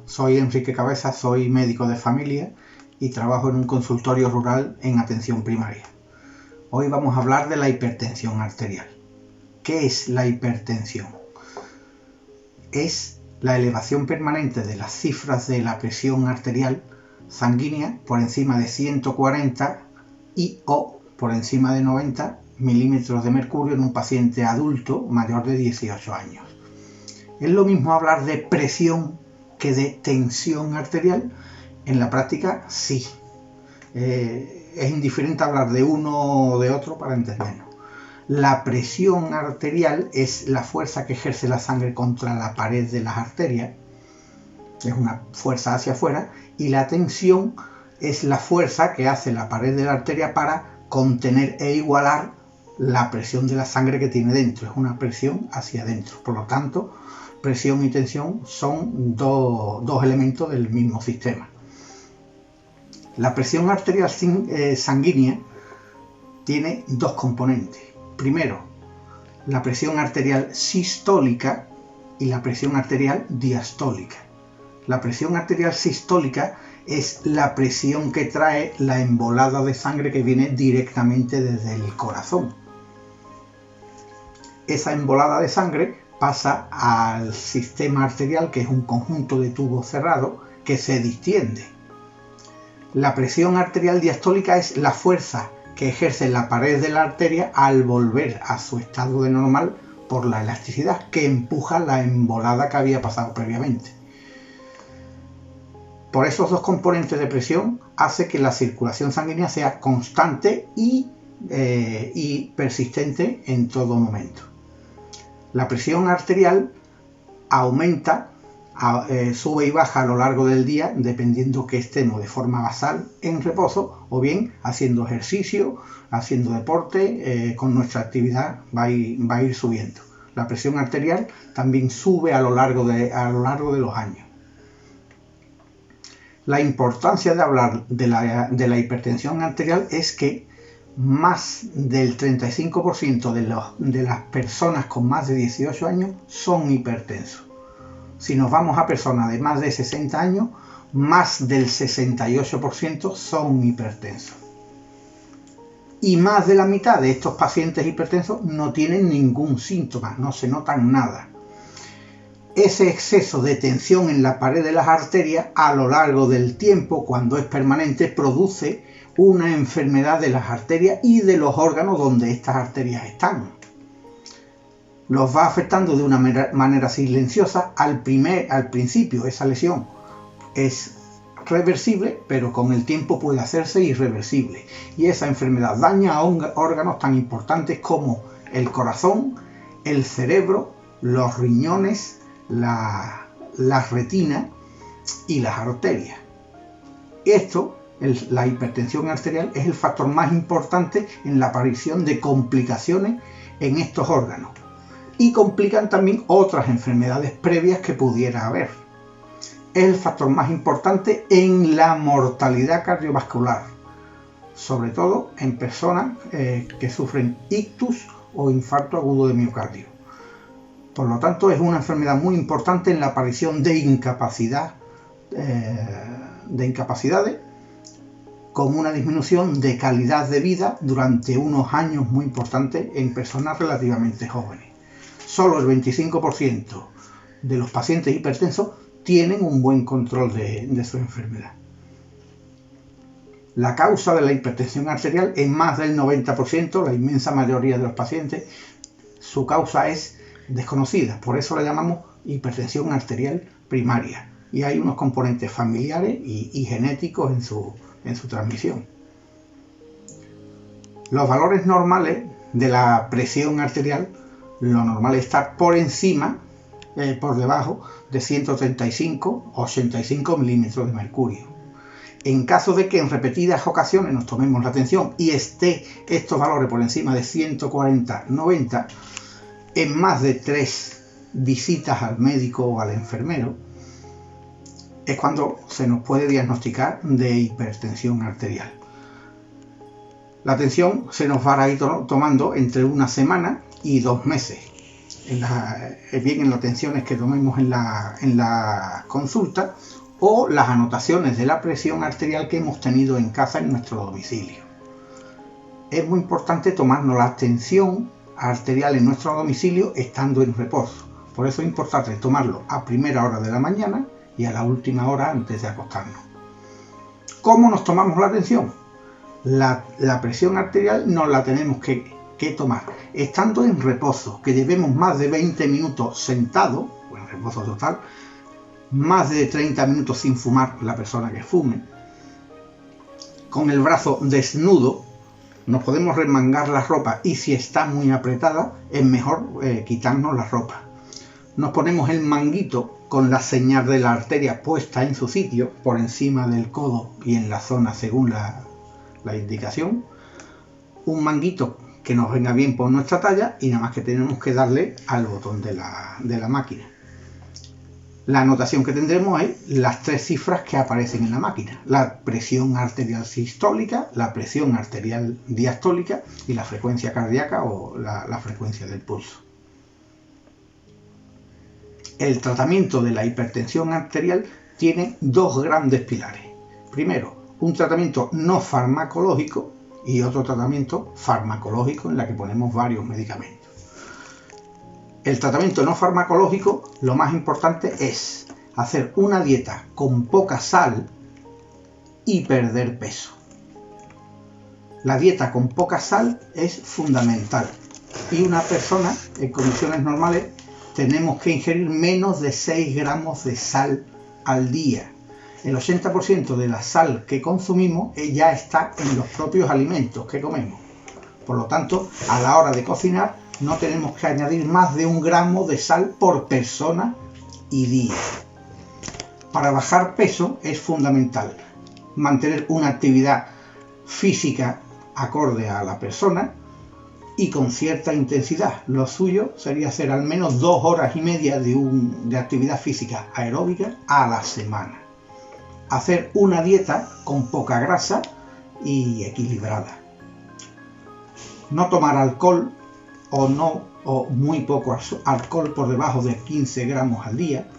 soy Enrique Cabeza, soy médico de familia y trabajo en un consultorio rural en atención primaria. Hoy vamos a hablar de la hipertensión arterial. ¿Qué es la hipertensión? Es la elevación permanente de las cifras de la presión arterial sanguínea por encima de 140 y o por encima de 90 milímetros de mercurio en un paciente adulto mayor de 18 años. ¿Es lo mismo hablar de presión que de tensión arterial? En la práctica, sí. Es indiferente hablar de uno o de otro para entendernos. La presión arterial es la fuerza que ejerce la sangre contra la pared de las arterias. Es una fuerza hacia afuera. Y la tensión es la fuerza que hace la pared de la arteria para contener e igualar la presión de la sangre que tiene dentro. Es una presión hacia adentro. Por lo tanto, presión y tensión son dos elementos del mismo sistema. La presión arterial sanguínea tiene dos componentes. Primero, la presión arterial sistólica y la presión arterial diastólica. La presión arterial sistólica es la presión que trae la embolada de sangre que viene directamente desde el corazón. Esa embolada de sangre pasa al sistema arterial, que es un conjunto de tubos cerrados que se distiende. La presión arterial diastólica es la fuerza que ejerce la pared de la arteria al volver a su estado de normal por la elasticidad que empuja la embolada que había pasado previamente. Por esos dos componentes de presión hace que la circulación sanguínea sea constante y persistente en todo momento. La presión arterial aumenta, sube y baja a lo largo del día dependiendo que estemos de forma basal en reposo o bien haciendo ejercicio, haciendo deporte, con nuestra actividad va a ir subiendo. La presión arterial también sube a lo largo de los años. La importancia de hablar de la hipertensión arterial es que más del 35% de las personas con más de 18 años son hipertensos. Si nos vamos a personas de más de 60 años, más del 68% son hipertensos. Y más de la mitad de estos pacientes hipertensos no tienen ningún síntoma, no se notan nada. Ese exceso de tensión en la pared de las arterias a lo largo del tiempo, cuando es permanente, produce una enfermedad de las arterias y de los órganos donde estas arterias están. Los va afectando de una manera silenciosa. Al principio esa lesión es reversible, pero con el tiempo puede hacerse irreversible. Y esa enfermedad daña a órganos tan importantes como el corazón, el cerebro, los riñones, la retina y las arterias. La hipertensión arterial es el factor más importante en la aparición de complicaciones en estos órganos y complican también otras enfermedades previas que pudiera haber. Es el factor más importante en la mortalidad cardiovascular, sobre todo en personas que sufren ictus o infarto agudo de miocardio. Por lo tanto, es una enfermedad muy importante en la aparición de incapacidades con una disminución de calidad de vida durante unos años muy importantes en personas relativamente jóvenes. Solo el 25% de los pacientes hipertensos tienen un buen control de su enfermedad. La causa de la hipertensión arterial en más del 90%, la inmensa mayoría de los pacientes, su causa es desconocida, por eso la llamamos hipertensión arterial primaria. Y hay unos componentes familiares y genéticos en su transmisión. Los valores normales de la presión arterial, lo normal es estar por debajo de 135-85 milímetros de mercurio. En caso de que en repetidas ocasiones nos tomemos la atención y esté estos valores por encima de 140-90, en más de 3 visitas al médico o al enfermero, es cuando se nos puede diagnosticar de hipertensión arterial. La tensión se nos va a ir tomando entre una semana y 2 meses. bien en las atenciones que tomemos en la consulta, o las anotaciones de la presión arterial que hemos tenido en casa en nuestro domicilio. Es muy importante tomarnos la tensión arterial en nuestro domicilio estando en reposo. Por eso es importante tomarlo a primera hora de la mañana y a la última hora antes de acostarnos. ¿Cómo nos tomamos la tensión? La presión arterial nos la tenemos que tomar estando en reposo, que llevemos más de 20 minutos sentados, o en reposo total, más de 30 minutos sin fumar la persona que fume, con el brazo desnudo. Nos podemos remangar la ropa y si está muy apretada es mejor quitarnos la ropa. Nos ponemos el manguito con la señal de la arteria puesta en su sitio, por encima del codo y en la zona según la indicación. Un manguito que nos venga bien por nuestra talla y nada más que tenemos que darle al botón de la máquina. La anotación que tendremos es las 3 cifras que aparecen en la máquina: la presión arterial sistólica, la presión arterial diastólica y la frecuencia cardíaca o la frecuencia del pulso. El tratamiento de la hipertensión arterial tiene 2 grandes pilares. Primero, un tratamiento no farmacológico y otro tratamiento farmacológico en la que ponemos varios medicamentos. El tratamiento no farmacológico, lo más importante es hacer una dieta con poca sal y perder peso. La dieta con poca sal es fundamental y una persona en condiciones normales tenemos que ingerir menos de 6 gramos de sal al día. El 80% de la sal que consumimos ya está en los propios alimentos que comemos. Por lo tanto, a la hora de cocinar no tenemos que añadir más de 1 gramo de sal por persona y día. Para bajar peso es fundamental mantener una actividad física acorde a la persona y con cierta intensidad. Lo suyo sería hacer al menos 2 horas y media de actividad física aeróbica a la semana. Hacer una dieta con poca grasa y equilibrada. No tomar alcohol o muy poco alcohol por debajo de 15 gramos al día.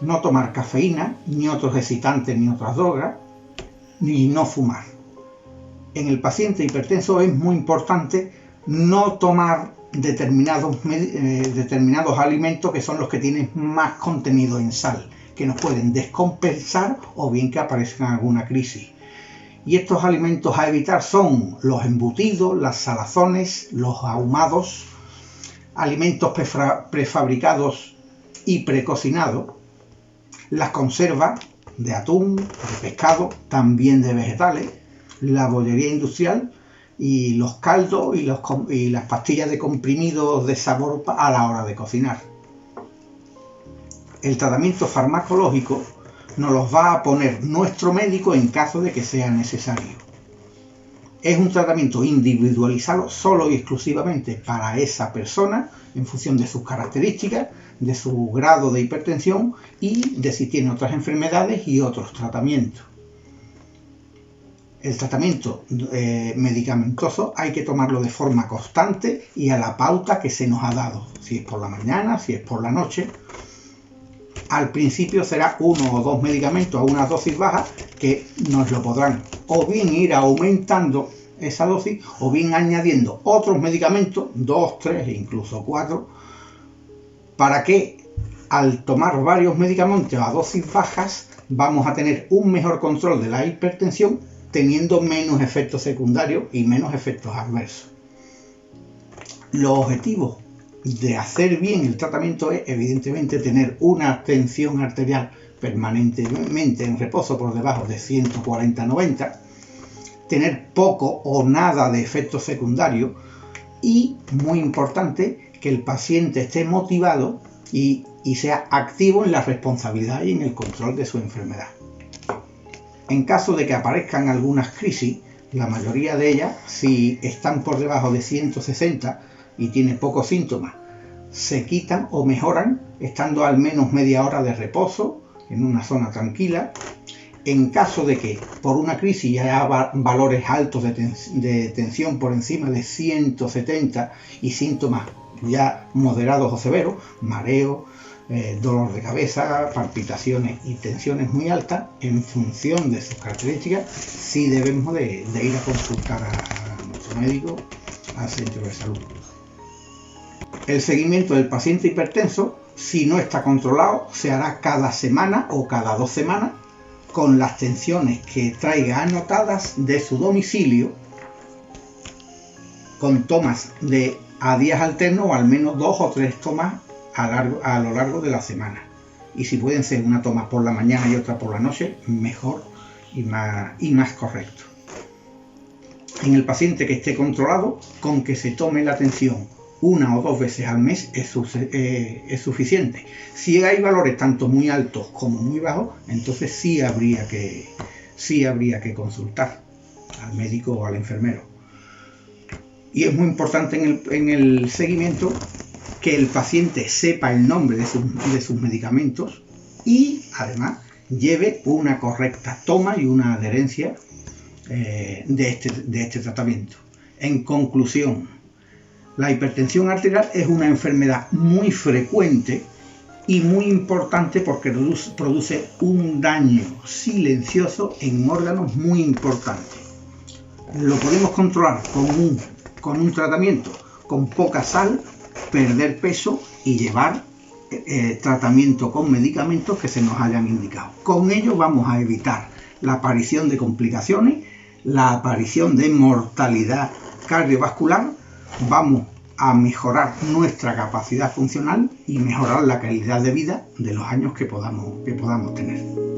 No tomar cafeína, ni otros excitantes, ni otras drogas, ni no fumar. En el paciente hipertenso es muy importante no tomar determinados alimentos que son los que tienen más contenido en sal, que nos pueden descompensar o bien que aparezcan alguna crisis. Y estos alimentos a evitar son los embutidos, las salazones, los ahumados, alimentos prefabricados y precocinados, las conservas de atún, de pescado, también de vegetales, la bollería industrial y los caldos y las pastillas de comprimidos de sabor a la hora de cocinar. El tratamiento farmacológico nos los va a poner nuestro médico en caso de que sea necesario. Es un tratamiento individualizado solo y exclusivamente para esa persona en función de sus características, de su grado de hipertensión y de si tiene otras enfermedades y otros tratamientos. El tratamiento medicamentoso hay que tomarlo de forma constante y a la pauta que se nos ha dado, si es por la mañana, si es por la noche. Al principio será 1 o 2 medicamentos a una dosis baja que nos lo podrán o bien ir aumentando esa dosis o bien añadiendo otros medicamentos, 2, 3 e incluso 4, para que al tomar varios medicamentos a dosis bajas vamos a tener un mejor control de la hipertensión, teniendo menos efectos secundarios y menos efectos adversos. Los objetivos de hacer bien el tratamiento es evidentemente tener una tensión arterial permanentemente en reposo por debajo de 140/90, tener poco o nada de efectos secundarios y, muy importante, que el paciente esté motivado y sea activo en la responsabilidad y en el control de su enfermedad. En caso de que aparezcan algunas crisis, la mayoría de ellas, si están por debajo de 160 y tienen pocos síntomas, se quitan o mejoran estando al menos media hora de reposo en una zona tranquila. En caso de que por una crisis haya valores altos de tensión por encima de 170 y síntomas ya moderados o severos, mareo, dolor de cabeza, palpitaciones y tensiones muy altas, en función de sus características, sí debemos de ir a consultar a nuestro médico, al centro de salud. El seguimiento del paciente hipertenso, si no está controlado, se hará cada semana o cada 2 semanas, con las tensiones que traiga anotadas de su domicilio, con tomas a días alternos o al menos 2 o 3 tomas a lo largo de la semana. Y si pueden ser una toma por la mañana y otra por la noche, mejor y más correcto. En el paciente que esté controlado, con que se tome la tensión 1 o 2 veces al mes es suficiente. Si hay valores tanto muy altos como muy bajos, entonces sí habría que consultar al médico o al enfermero. Y es muy importante en el seguimiento que el paciente sepa el nombre de sus medicamentos y además lleve una correcta toma y una adherencia de este tratamiento. En conclusión, la hipertensión arterial es una enfermedad muy frecuente y muy importante porque produce un daño silencioso en órganos muy importantes. Lo podemos controlar con un tratamiento con poca sal, perder peso y llevar tratamiento con medicamentos que se nos hayan indicado. Con ello vamos a evitar la aparición de complicaciones, la aparición de mortalidad cardiovascular, vamos a mejorar nuestra capacidad funcional y mejorar la calidad de vida de los años que podamos tener.